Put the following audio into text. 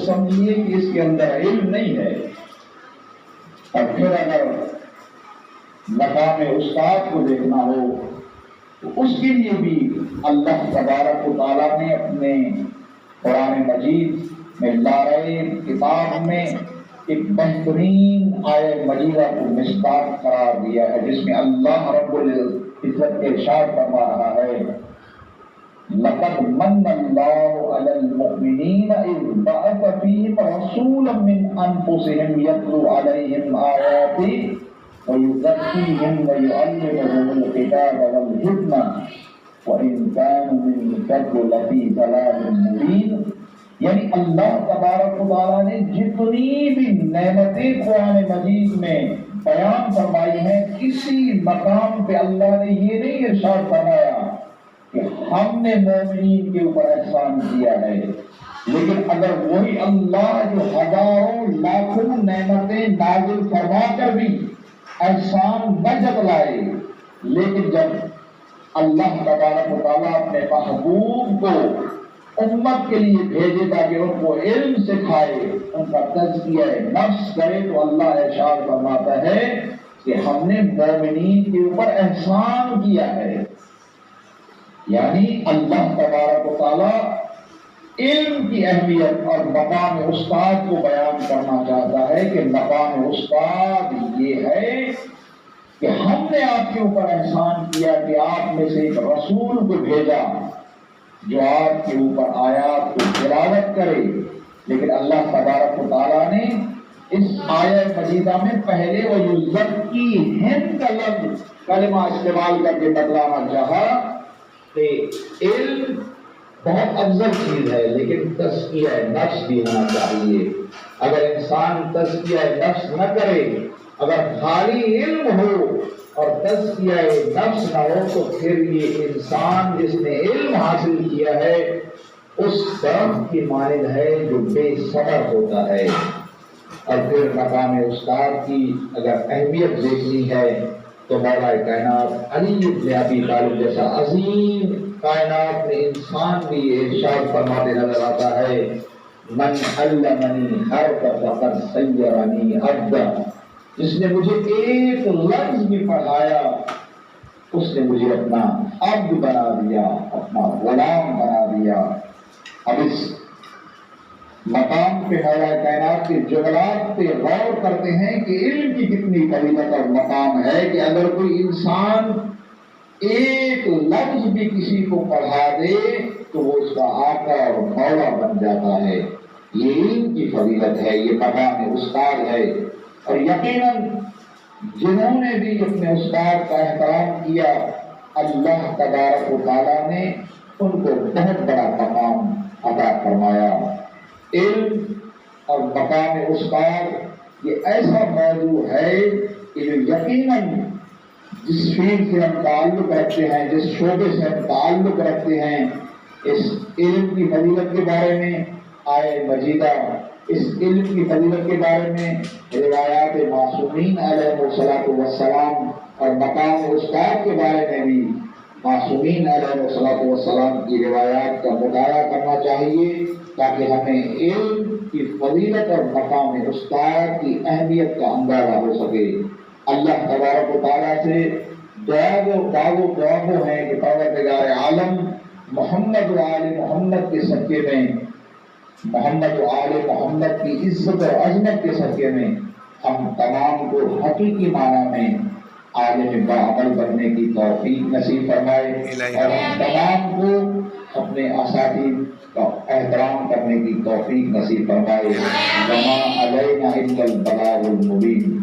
سمجھیے کہ اس کے اندر علم نہیں ہے۔ اور پھر اگر مقام استاد کو دیکھنا ہو تو اس کے لیے بھی اللہ تبارک و تعالیٰ نے اپنے قرآن مجید میں لاریب کتاب میں ایک بہترین آیت مجیدہ کو مصداق قرار دیا ہے، جس میں اللہ رب العزت کے ارشاد فرما رہا ہے: لقد من الله على المؤمنين إذ بعث فيهم رسولا من أنفسهم يتلو عليهم آياته ويزكيهم ويعلمهم الكتاب والحكمة وإن كانوا من قبل لفي ضلال مبين۔ یعنی اللہ تبارک و تعالیٰ نے جتنی بھی نعمتیں قرآن مجید میں بیان فرمائی ہیں، کسی مقام پہ اللہ نے یہ نہیں ارشاد فرمایا کہ ہم نے مومنین کے اوپر احسان کیا ہے، لیکن اگر وہی اللہ جو ہزاروں لاکھوں نعمتیں نازل فرما کر بھی احسان نہ جتلائے، لیکن جب اللہ تبارک و تعالیٰ اپنے محبوب کو امت کے لیے بھیجے تاکہ ان کو علم سکھائے، ان کا تزکیہ نفس کرے، تو اللہ ارشاد فرماتا ہے کہ ہم نے مومنین کے اوپر احسان کیا ہے۔ یعنی اللہ تبارک و تعالیٰ علم کی اہمیت اور مقام استاد کو بیان کرنا چاہتا ہے کہ مقام استاد یہ ہے کہ ہم نے آپ کے اوپر احسان کیا کہ آپ میں سے ایک رسول کو بھیجا جو آپ کے اوپر آیات کو تلاوت کرے، لیکن اللہ تبارک و تعالیٰ نے اس آیت مجیدہ میں پہلے وَيُزَكِّيهِمْ کا لفظ کلمہ استعمال کر کے بتلانا چاہا کہ علم بہت افضل چیز ہے، لیکن تزکیہ نفس بھی ہونا چاہیے۔ اگر انسان تزکیہ نفس نہ کرے، اگر خالی علم ہو اور تزکیہ نفس نہ ہو، تو پھر یہ انسان جس نے علم حاصل کیا ہے اس درخت کی مانند ہے جو بے ثمر ہوتا ہے۔ اور پھر مقام استاد کی اگر اہمیت دیکھنی ہے تو مولا کائنات علی بن ابی طالب جیسا عظیم کائنات میں انسان بھی ارشاد فرماتے نظر آتا ہے: من علمنی حرفا فقد صیرنی عبدا۔ جس نے مجھے ایک لفظ بھی پڑھایا اس نے مجھے اپنا عبد بنا دیا، اپنا غلام بنا دیا۔ اب اس مقام پہ مولا کائنات کے جملات پہ غور کرتے ہیں کہ علم کی کتنی فضیلت اور مقام ہے کہ اگر کوئی انسان ایک لفظ بھی کسی کو پڑھا دے تو وہ اس کا آقا اور مولا بن جاتا ہے۔ یہ علم کی فضیلت ہے، یہ مقام استاد ہے۔ اور یقیناً جنہوں نے بھی اپنے استاد کا احترام کیا، اللہ تبارک و تعالیٰ نے ان کو بہت بڑا مقام عطا فرمایا۔ علم اور مقام استاد یہ ایسا موضوع ہے کہ جو یقیناً جس فیلڈ سے ہم تعلق رکھتے ہیں، جس شعبے سے ہم تعلق رکھتے ہیں، اس علم کی فضیلت کے بارے میں آیت مجیدہ، اس علم کی فضیلت کے بارے میں روایات معصومین علیہ السلام اور مقام استاد کے بارے میں بھی معصومین علیہ السلام کی روایات کا مطالعہ کرنا چاہیے تاکہ ہمیں علم کی فضیلت اور مقام استاد کی اہمیت کا اندازہ ہو سکے۔ اللہ تبارک و تعالیٰ سے دعا ہے کہ پروردگار عالم محمد و آل محمد کے صدقے میں، محمد و آل محمد کی عزت اور عظمت کے صدقے میں ہم تمام کو حقیقی معنی میں عالم باعمل بننے کی توفیق نصیب فرمائے اور ہم تمام کو اپنے اساتذہ کا احترام کرنے کی توفیق نصیب فرمائے۔ وما علینا الا البلاغ المبین۔